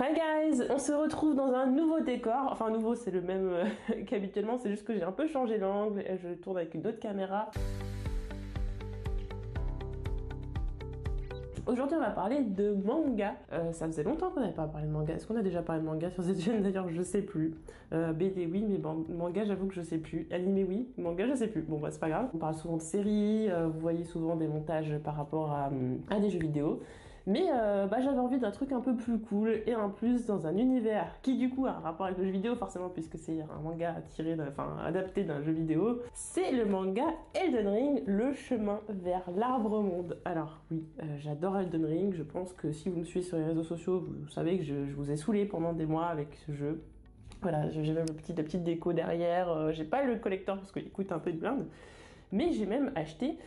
Hi guys, on se retrouve dans un nouveau décor, enfin nouveau c'est le même qu'habituellement, c'est juste que j'ai un peu changé l'angle et je tourne avec une autre caméra. Aujourd'hui on va parler de manga. Ça faisait longtemps qu'on n'avait pas parlé de manga. Est-ce qu'on a déjà parlé de manga sur cette chaîne d'ailleurs? Je sais plus. BD oui, mais bon, manga j'avoue que je sais plus. Animé oui, manga je sais plus. Bon bah c'est pas grave. On parle souvent de séries, vous voyez souvent des montages par rapport à des jeux vidéo. Mais j'avais envie d'un truc un peu plus cool et en plus dans un univers qui du coup a un rapport avec le jeu vidéo forcément puisque c'est un manga adapté d'un jeu vidéo. C'est le manga Elden Ring, le chemin vers l'arbre monde. Alors oui, j'adore Elden Ring, je pense que si vous me suivez sur les réseaux sociaux, vous savez que je vous ai saoulé pendant des mois avec ce jeu. Voilà, j'ai même la petite déco derrière, j'ai pas le collector parce qu'il coûte un peu de blinde, mais j'ai même acheté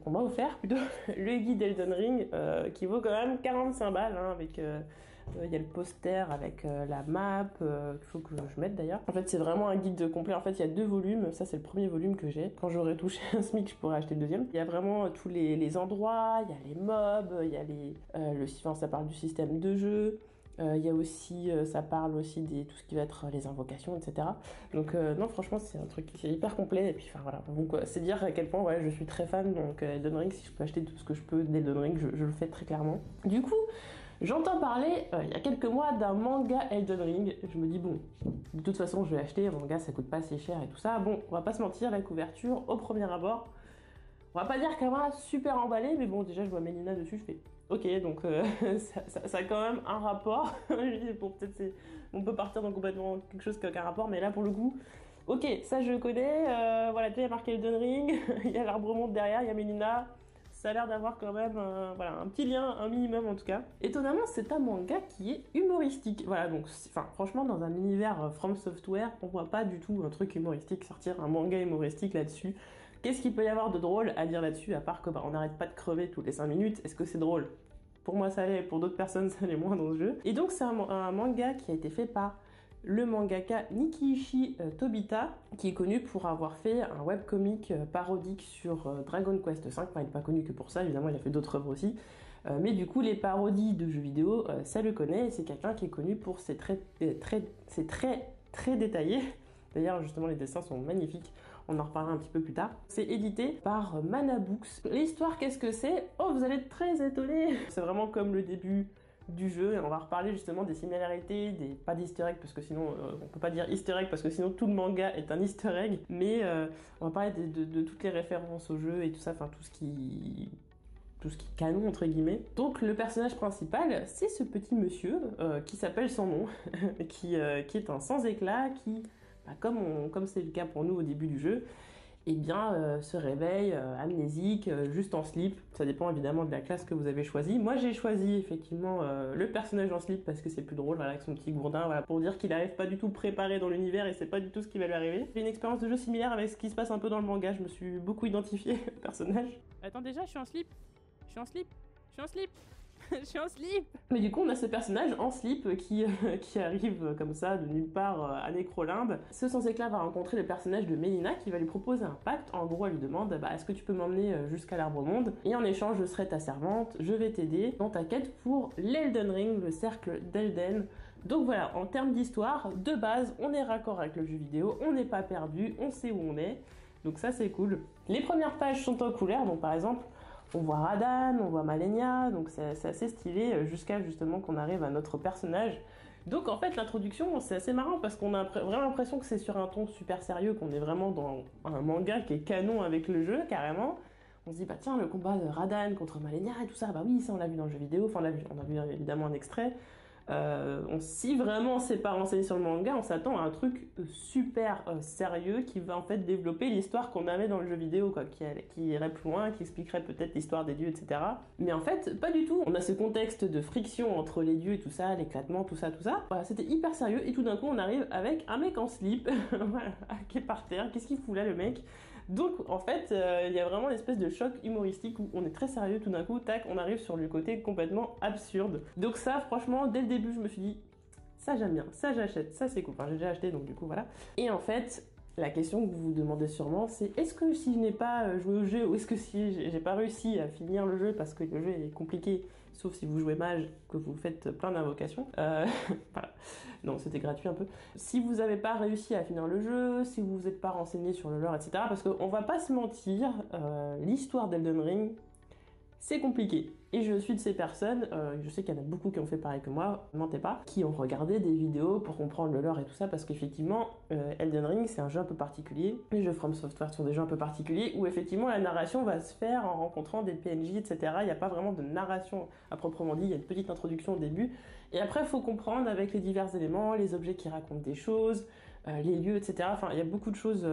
on m'a offert plutôt le guide Elden Ring qui vaut quand même 45 balles hein, avec il y a le poster avec la map qu'il faut que je mette d'ailleurs. En fait c'est vraiment un guide complet, en fait il y a 2 volumes, ça c'est le premier volume que j'ai. Quand j'aurai touché un SMIC je pourrai acheter le deuxième. Il y a vraiment tous les endroits, il y a les mobs, il y a ça parle du système de jeu. Il y a aussi, ça parle aussi de tout ce qui va être les invocations, etc. Donc non, franchement, c'est un truc qui est hyper complet. Et puis, enfin voilà, donc c'est dire à quel point ouais, je suis très fan. Donc Elden Ring, si je peux acheter tout ce que je peux d'Elden Ring, je le fais très clairement. Du coup, j'entends parler il y a quelques mois d'un manga Elden Ring. Je me dis bon, de toute façon, je vais acheter. Un manga, ça coûte pas si cher et tout ça. Bon, on va pas se mentir, la couverture, au premier abord, on va pas dire qu'elle m'a super emballée, mais bon, déjà, je vois Melina dessus, je fais ok, donc ça a quand même un rapport. Je dis, bon, peut-être on peut partir dans complètement quelque chose qui n'a aucun rapport, mais là, pour le coup, ok, ça je connais. Voilà, déjà, il y a marqué Elden Ring, il y a l'arbre monde derrière, il y a Melina. Ça a l'air d'avoir quand même un petit lien, un minimum en tout cas. Étonnamment, c'est un manga qui est humoristique. Voilà, donc, franchement, dans un univers From Software, on voit pas du tout un truc humoristique sortir, un manga humoristique là-dessus. Qu'est-ce qu'il peut y avoir de drôle à dire là-dessus, à part que on n'arrête pas de crever toutes les 5 minutes? Est-ce que c'est drôle? Pour moi, ça l'est, pour d'autres personnes, ça l'est moins dans ce jeu. Et donc, c'est un manga qui a été fait par le mangaka Nikiichi Tobita, qui est connu pour avoir fait un webcomic parodique sur Dragon Quest V. Enfin, il n'est pas connu que pour ça, évidemment, il a fait d'autres œuvres aussi. Mais du coup, les parodies de jeux vidéo, ça le connaît, et c'est quelqu'un qui est connu pour ses traits très détaillés. D'ailleurs, justement, les dessins sont magnifiques. On en reparlera un petit peu plus tard. C'est édité par Mana Books. L'histoire, qu'est-ce que c'est? Oh, vous allez être très étonnés. C'est vraiment comme le début du jeu, et on va reparler justement des similarités, pas d'easter egg, parce que sinon, on peut pas dire easter egg, parce que sinon tout le manga est un easter egg, mais on va parler de toutes les références au jeu et tout ça, enfin tout ce qui est canon entre guillemets. Donc le personnage principal, c'est ce petit monsieur qui s'appelle sans nom, qui est un sans éclat, qui comme c'est le cas pour nous au début du jeu, eh bien se réveille amnésique, juste en slip. Ça dépend évidemment de la classe que vous avez choisie. Moi j'ai choisi effectivement le personnage en slip parce que c'est plus drôle, voilà, avec son petit gourdin, voilà, pour dire qu'il n'arrive pas du tout préparé dans l'univers et c'est pas du tout ce qui va lui arriver. J'ai une expérience de jeu similaire avec ce qui se passe un peu dans le manga, je me suis beaucoup identifiée au personnage. Attends, déjà, je suis en slip. Je suis en slip. Je suis en slip. Je suis en slip. Mais du coup, on a ce personnage en slip qui arrive comme ça de nulle part à Nécrolimbe. Ce sans éclat va rencontrer le personnage de Melina qui va lui proposer un pacte. En gros, elle lui demande est-ce que tu peux m'emmener jusqu'à l'arbre monde? Et en échange, je serai ta servante, je vais t'aider dans ta quête pour l'Elden Ring, le cercle d'Elden. Donc voilà, en termes d'histoire, de base, on est raccord avec le jeu vidéo, on n'est pas perdu, on sait où on est. Donc ça, c'est cool. Les premières pages sont en couleur, donc par exemple, on voit Radahn, on voit Malenia, donc c'est assez stylé jusqu'à justement qu'on arrive à notre personnage. Donc en fait l'introduction c'est assez marrant parce qu'on a vraiment l'impression que c'est sur un ton super sérieux, qu'on est vraiment dans un manga qui est canon avec le jeu carrément. On se dit tiens, le combat de Radahn contre Malenia et tout ça, oui ça on l'a vu dans le jeu vidéo, enfin on a vu évidemment un extrait. Si vraiment on s'est pas renseigné sur le manga, on s'attend à un truc super sérieux qui va en fait développer l'histoire qu'on avait dans le jeu vidéo, quoi, qui irait plus loin, qui expliquerait peut-être l'histoire des dieux, etc. Mais en fait, pas du tout. On a ce contexte de friction entre les dieux et tout ça, l'éclatement, tout ça. Voilà, c'était hyper sérieux et tout d'un coup on arrive avec un mec en slip, voilà, qui est par terre. Qu'est-ce qu'il fout là le mec? Donc en fait, il y a vraiment une espèce de choc humoristique où on est très sérieux, tout d'un coup, tac, on arrive sur le côté complètement absurde. Donc ça, franchement, dès le début, je me suis dit, ça j'aime bien, ça j'achète, ça c'est cool. Enfin, j'ai déjà acheté, donc du coup, voilà. Et en fait, la question que vous vous demandez sûrement, c'est est-ce que si je n'ai pas joué au jeu, ou est-ce que si j'ai pas réussi à finir le jeu parce que le jeu est compliqué sauf si vous jouez mage, que vous faites plein d'invocations. Voilà. Non, c'était gratuit un peu. Si vous n'avez pas réussi à finir le jeu, si vous n'êtes pas renseigné sur le lore, etc., parce qu'on va pas se mentir, l'histoire d'Elden Ring, c'est compliqué. Et je suis de ces personnes, je sais qu'il y en a beaucoup qui ont fait pareil que moi, ne mentez pas, qui ont regardé des vidéos pour comprendre le lore et tout ça, parce qu'effectivement, Elden Ring, c'est un jeu un peu particulier. Les jeux From Software sont des jeux un peu particuliers, où effectivement la narration va se faire en rencontrant des PNJ, etc. Il n'y a pas vraiment de narration à proprement dit, il y a une petite introduction au début. Et après, il faut comprendre avec les divers éléments, les objets qui racontent des choses, les lieux, etc. Enfin, il y a beaucoup de choses...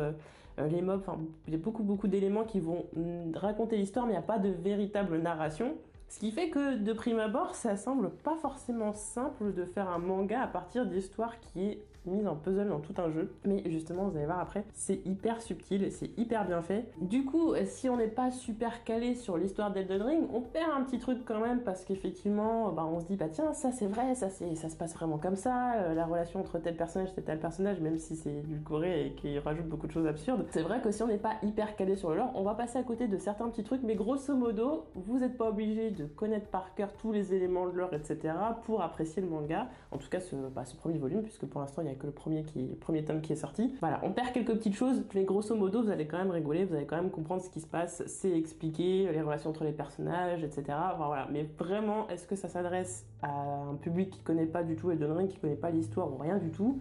les mobs, enfin, il y a beaucoup d'éléments qui vont raconter l'histoire, mais il n'y a pas de véritable narration. Ce qui fait que, de prime abord, ça semble pas forcément simple de faire un manga à partir d'histoires qui est mise en puzzle dans tout un jeu. Mais justement, vous allez voir après, c'est hyper subtil, c'est hyper bien fait. Du coup, si on n'est pas super calé sur l'histoire d'Elden Ring, on perd un petit truc quand même, parce qu'effectivement, on se dit, bah tiens, ça c'est vrai, ça se passe vraiment comme ça, la relation entre tel personnage et tel personnage, même si c'est édulcoré et qu'il rajoute beaucoup de choses absurdes. C'est vrai que si on n'est pas hyper calé sur le lore, on va passer à côté de certains petits trucs, mais grosso modo, vous n'êtes pas obligé de connaître par cœur tous les éléments de lore, etc. pour apprécier le manga. En tout cas, ce premier volume, puisque pour l'instant, il n'y a que le premier tome qui est sorti. Voilà, on perd quelques petites choses, mais grosso modo, vous allez quand même rigoler, vous allez quand même comprendre ce qui se passe, c'est expliqué, les relations entre les personnages, etc. Enfin, voilà. Mais vraiment, est-ce que ça s'adresse à un public qui connaît pas du tout Elden Ring, qui connaît pas l'histoire ou rien du tout?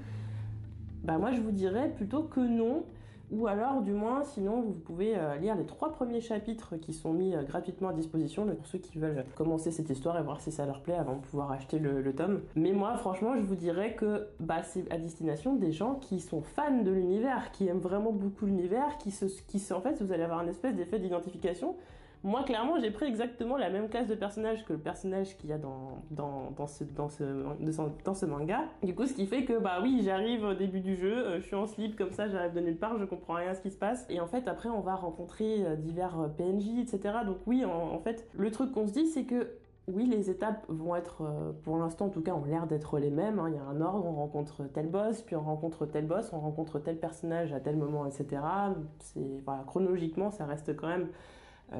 Bah moi, je vous dirais plutôt que non. Ou alors, du moins, sinon, vous pouvez lire les 3 premiers chapitres qui sont mis gratuitement à disposition pour ceux qui veulent commencer cette histoire et voir si ça leur plaît avant de pouvoir acheter le tome. Mais moi, franchement, je vous dirais que c'est à destination des gens qui sont fans de l'univers, qui aiment vraiment beaucoup l'univers, en fait, vous allez avoir un espèce d'effet d'identification. Moi, clairement, j'ai pris exactement la même classe de personnage que le personnage qu'il y a dans ce manga. Du coup, ce qui fait que, oui, j'arrive au début du jeu, je suis en slip comme ça, j'arrive de nulle part, je comprends rien à ce qui se passe. Et en fait, après, on va rencontrer divers PNJ, etc. Donc oui, en fait, le truc qu'on se dit, c'est que oui, les étapes vont être, pour l'instant en tout cas, ont l'air d'être les mêmes. Il y a un ordre, on rencontre tel boss, puis on rencontre tel boss, on rencontre tel personnage à tel moment, etc. Chronologiquement, ça reste quand même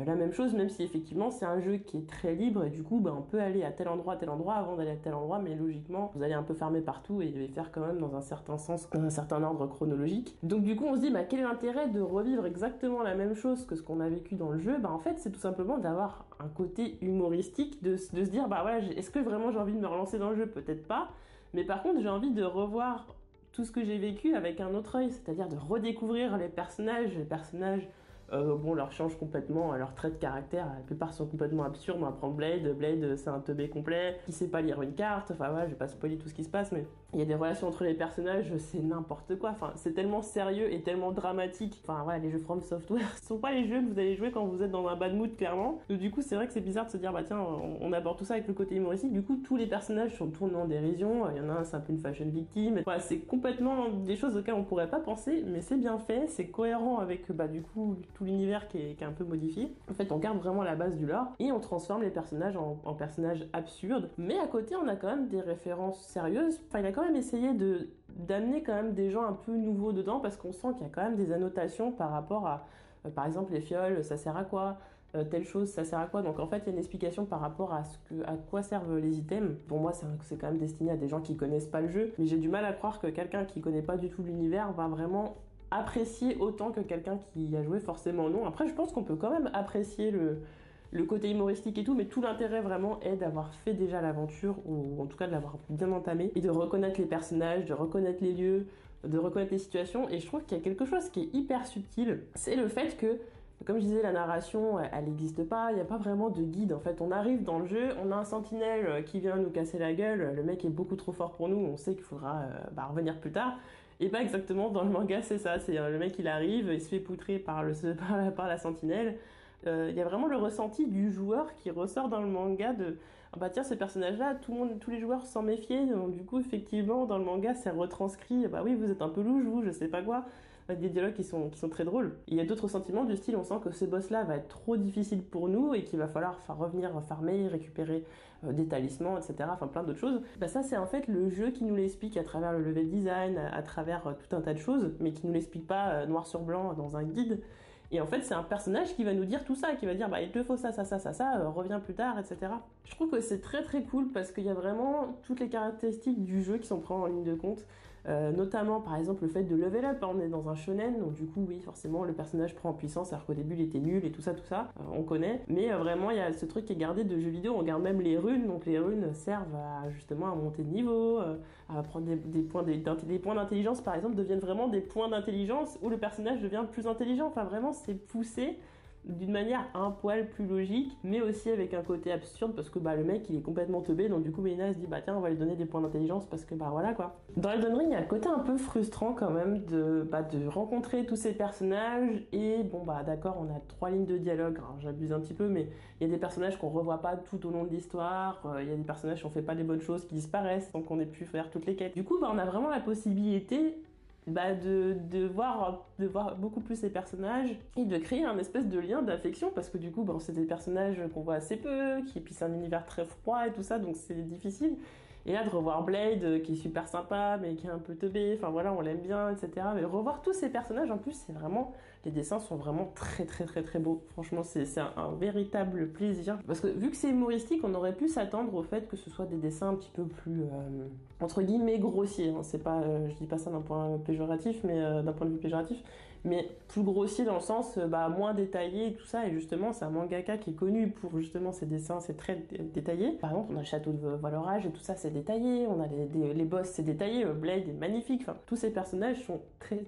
la même chose, même si effectivement c'est un jeu qui est très libre et du coup on peut aller à tel endroit avant d'aller à tel endroit, mais logiquement vous allez un peu farmer partout et les faire quand même dans un certain sens, dans un certain ordre chronologique. Donc du coup on se dit quel est l'intérêt de revivre exactement la même chose que ce qu'on a vécu dans le jeu? En fait c'est tout simplement d'avoir un côté humoristique, de se dire voilà, est-ce que vraiment j'ai envie de me relancer dans le jeu? Peut-être pas, mais par contre j'ai envie de revoir tout ce que j'ai vécu avec un autre œil, c'est-à-dire de redécouvrir les personnages leur change complètement, leurs traits de caractère, la plupart sont complètement absurdes. On va prendre Blade c'est un teubé complet, qui sait pas lire une carte, enfin voilà, je vais pas spoiler tout ce qui se passe, mais il y a des relations entre les personnages, c'est n'importe quoi, enfin c'est tellement sérieux et tellement dramatique. Enfin voilà, les jeux From Software ce sont pas les jeux que vous allez jouer quand vous êtes dans un bad mood, clairement. Donc, du coup c'est vrai que c'est bizarre de se dire tiens, on aborde tout ça avec le côté humoristique. Du coup tous les personnages sont tournés en dérision, il y en a un c'est un peu une fashion victime, voilà, c'est complètement des choses auxquelles on pourrait pas penser, mais c'est bien fait, c'est cohérent avec du coup tout l'univers qui est un peu modifié. En fait, on garde vraiment la base du lore et on transforme les personnages en personnages absurdes. Mais à côté, on a quand même des références sérieuses. Enfin, il a quand même essayé d'amener quand même des gens un peu nouveaux dedans parce qu'on sent qu'il y a quand même des annotations par rapport à, par exemple, les fioles, ça sert à quoi? Telle chose, ça sert à quoi? Donc en fait, il y a une explication par rapport à quoi servent les items. Pour moi, c'est quand même destiné à des gens qui connaissent pas le jeu, mais j'ai du mal à croire que quelqu'un qui connaît pas du tout l'univers va vraiment apprécier autant que quelqu'un qui y a joué, forcément non. Après je pense qu'on peut quand même apprécier le côté humoristique et tout, mais tout l'intérêt vraiment est d'avoir fait déjà l'aventure, ou en tout cas de l'avoir bien entamé, et de reconnaître les personnages, de reconnaître les lieux, de reconnaître les situations. Et je trouve qu'il y a quelque chose qui est hyper subtil, c'est le fait que, comme je disais, la narration, elle n'existe pas, il n'y a pas vraiment de guide. En fait, on arrive dans le jeu, on a un sentinelle qui vient nous casser la gueule, le mec est beaucoup trop fort pour nous, on sait qu'il faudra revenir plus tard. Et pas exactement, dans le manga c'est ça, c'est le mec il arrive, il se fait poutrer par la sentinelle. Il y a vraiment le ressenti du joueur qui ressort dans le manga de tiens, ce personnage là, tous les joueurs s'en méfiaient, donc du coup effectivement dans le manga c'est retranscrit, oui vous êtes un peu louche vous, je sais pas quoi. Des dialogues qui sont très drôles. Il y a d'autres sentiments du style, on sent que ce boss là va être trop difficile pour nous et qu'il va falloir revenir farmer, récupérer des talismans, etc. Enfin plein d'autres choses. Ça c'est en fait le jeu qui nous l'explique à travers le level design, à travers tout un tas de choses, mais qui nous l'explique pas noir sur blanc dans un guide. Et en fait c'est un personnage qui va nous dire tout ça, qui va dire il te faut ça, reviens plus tard, etc. Je trouve que c'est très très cool parce qu'il y a vraiment toutes les caractéristiques du jeu qui sont prises en ligne de compte. Notamment par exemple le fait de level up, hein, on est dans un shonen, donc du coup oui forcément le personnage prend en puissance alors qu'au début il était nul et tout ça, on connaît. Mais vraiment il y a ce truc qui est gardé de jeux vidéo, on garde même les runes, donc les runes servent à justement à monter de niveau, à prendre des points d'intelligence par exemple deviennent vraiment des points d'intelligence où le personnage devient plus intelligent, enfin vraiment c'est poussé d'une manière un poil plus logique, mais aussi avec un côté absurde parce que le mec il est complètement teubé, donc du coup Melina se dit tiens on va lui donner des points d'intelligence parce que voilà quoi. Dans Elden Ring il y a un côté un peu frustrant quand même de rencontrer tous ces personnages et d'accord on a 3 lignes de dialogue, alors j'abuse un petit peu mais il y a des personnages qu'on revoit pas tout au long de l'histoire, il y a des personnages qui ont fait pas les bonnes choses qui disparaissent donc on ait pu faire toutes les quêtes. Du coup on a vraiment la possibilité de voir beaucoup plus ces personnages et de créer un espèce de lien d'affection parce que du coup c'est des personnages qu'on voit assez peu, et puis c'est un univers très froid et tout ça donc c'est difficile. Et là de revoir Blade qui est super sympa mais qui est un peu teubé, enfin voilà on l'aime bien etc. Mais revoir tous ces personnages en plus c'est vraiment, les dessins sont vraiment très très très très beaux. Franchement c'est un véritable plaisir. Parce que vu que c'est humoristique on aurait pu s'attendre au fait que ce soit des dessins un petit peu plus entre guillemets grossiers. Hein. C'est pas, je dis pas ça d'un point péjoratif mais d'un point de vue péjoratif. Mais plus grossier dans le sens moins détaillé et tout ça, et justement c'est un mangaka qui est connu pour justement ses dessins, c'est très détaillé. Par exemple on a le château de Valorage et tout ça c'est détaillé, on a les boss c'est détaillé, Blade est magnifique, enfin tous ces personnages sont très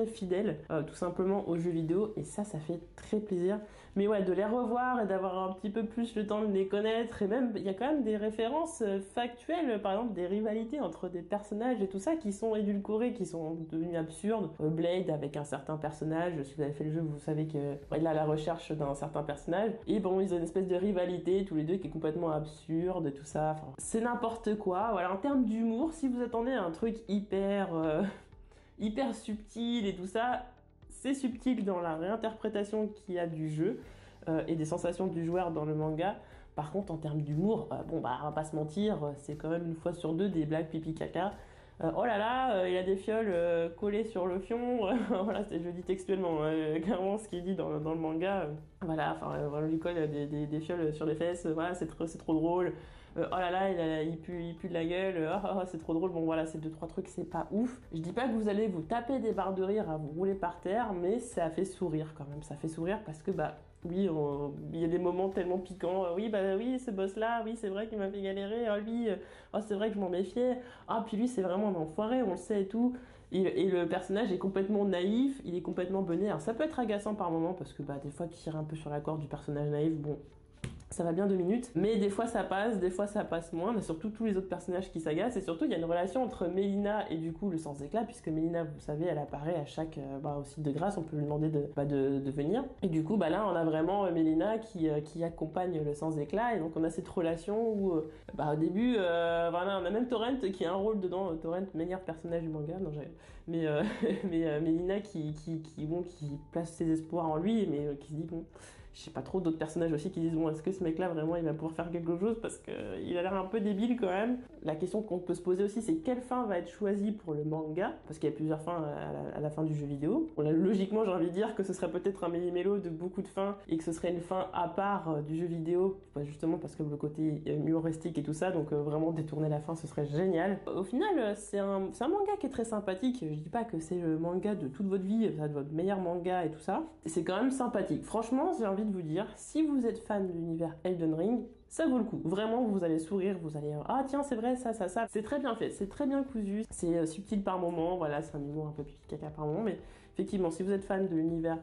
fidèles tout simplement aux jeux vidéo et ça fait très plaisir. Mais ouais, de les revoir et d'avoir un petit peu plus le temps de les connaître, et même il y a quand même des références factuelles, par exemple des rivalités entre des personnages et tout ça qui sont édulcorées, qui sont devenues absurdes. Blade avec un certain personnage, si vous avez fait le jeu vous savez qu'il est à la recherche d'un certain personnage et ils ont une espèce de rivalité tous les deux qui est complètement absurde et tout ça, enfin, c'est n'importe quoi. Voilà, en termes d'humour, si vous attendez un truc hyper subtil et tout ça, c'est subtil dans la réinterprétation qu'il y a du jeu et des sensations du joueur dans le manga. Par contre en termes d'humour, on va pas se mentir, c'est quand même une fois sur deux des blagues pipi caca. Oh là là, il y a des fioles collées sur le fion. Voilà, je dis textuellement, clairement ce qui est dit dans le manga. Voilà, enfin, on lui colle des fioles sur les fesses. Voilà, c'est trop drôle. Oh là là, il pue de la gueule. C'est trop drôle. Bon, voilà, c'est 2-3 trucs, c'est pas ouf. Je dis pas que vous allez vous taper des barres de rire à vous rouler par terre, mais ça fait sourire quand même. Ça fait sourire parce que oui, il y a des moments tellement piquants. Oui, ce boss-là, oui, c'est vrai qu'il m'a fait galérer. Lui, c'est vrai que je m'en méfiais. Puis lui, c'est vraiment un enfoiré, on le sait et tout. Et le personnage est complètement naïf, il est complètement bené. Alors ça peut être agaçant par moments parce que des fois tirer un peu sur la corde du personnage naïf, bon, ça va bien 2 minutes, mais des fois ça passe moins. On a surtout tous les autres personnages qui s'agacent, et surtout il y a une relation entre Melina et du coup le sans éclat, puisque Melina, vous savez, elle apparaît à chaque au site de grâce, on peut lui demander de venir, et du coup là on a vraiment Melina qui accompagne le sans éclat, et donc on a cette relation où au début on a même Torrent qui a un rôle dedans. Torrent, meilleur personnage du manga, mais Melina qui place ses espoirs en lui, mais qui se dit je sais pas trop, d'autres personnages aussi qui disent est-ce que ce mec là vraiment il va pouvoir faire quelque chose parce qu'il a l'air un peu débile quand même. La question qu'on peut se poser aussi c'est quelle fin va être choisie pour le manga, parce qu'il y a plusieurs fins à la fin du jeu vidéo. Logiquement j'ai envie de dire que ce serait peut-être un méli-mélo de beaucoup de fins et que ce serait une fin à part du jeu vidéo, justement parce que le côté humoristique et tout ça, donc vraiment détourner la fin ce serait génial. Au final c'est un manga qui est très sympathique, je dis pas que c'est le manga de toute votre vie, ça votre meilleur manga et tout ça, c'est quand même sympathique. Franchement j'ai envie de vous dire, si vous êtes fan de l'univers Elden Ring, ça vaut le coup. Vraiment, vous allez sourire, vous allez tiens, c'est vrai, ça. C'est très bien fait, c'est très bien cousu, c'est subtil par moment, voilà, c'est un humour un peu pipi caca par moment, mais effectivement, si vous êtes fan de l'univers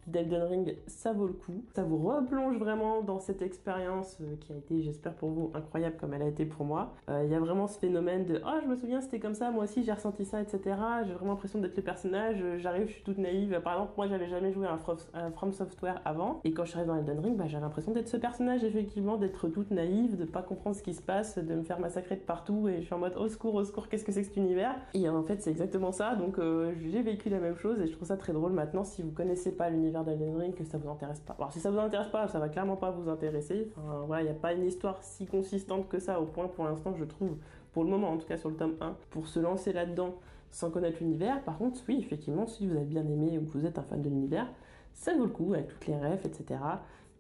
d'Elden Ring, ça vaut le coup. Ça vous replonge vraiment dans cette expérience qui a été, j'espère pour vous, incroyable comme elle a été pour moi. Il y a vraiment ce phénomène de je me souviens c'était comme ça, moi aussi j'ai ressenti ça, etc. J'ai vraiment l'impression d'être le personnage, j'arrive, je suis toute naïve. Par exemple, moi j'avais jamais joué à un From Software avant, et quand je suis arrivée dans Elden Ring, j'avais l'impression d'être ce personnage, effectivement, d'être toute naïve, de pas comprendre ce qui se passe, de me faire massacrer de partout, et je suis en mode au secours, qu'est-ce que c'est que cet univers? Et en fait c'est exactement ça, donc j'ai vécu la même chose et je trouve ça très drôle. Maintenant, si vous connaissez pas l'univers d'Elden Ring, que ça vous intéresse pas. Alors si ça vous intéresse pas, ça va clairement pas vous intéresser. Enfin voilà, il n'y a pas une histoire si consistante que ça au point pour l'instant, je trouve, pour le moment en tout cas sur le tome 1, pour se lancer là-dedans sans connaître l'univers. Par contre, oui, effectivement, si vous avez bien aimé ou que vous êtes un fan de l'univers, ça vaut le coup avec toutes les refs, etc.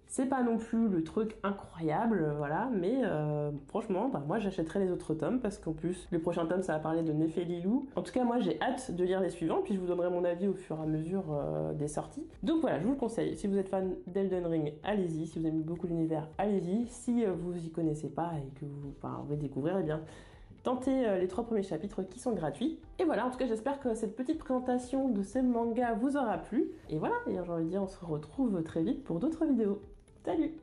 C'est pas non plus le truc incroyable, voilà, mais franchement, moi j'achèterai les autres tomes parce qu'en plus, le prochain tome ça va parler de Néphélie-Lou. En tout cas, moi j'ai hâte de lire les suivants, puis je vous donnerai mon avis au fur et à mesure des sorties. Donc voilà, je vous le conseille. Si vous êtes fan d'Elden Ring, allez-y. Si vous aimez beaucoup l'univers, allez-y. Si vous y connaissez pas et que vous voulez découvrir, eh bien, tentez les 3 premiers chapitres qui sont gratuits. Et voilà, en tout cas, j'espère que cette petite présentation de ce manga vous aura plu. Et voilà, et j'ai envie de dire, on se retrouve très vite pour d'autres vidéos. Salut!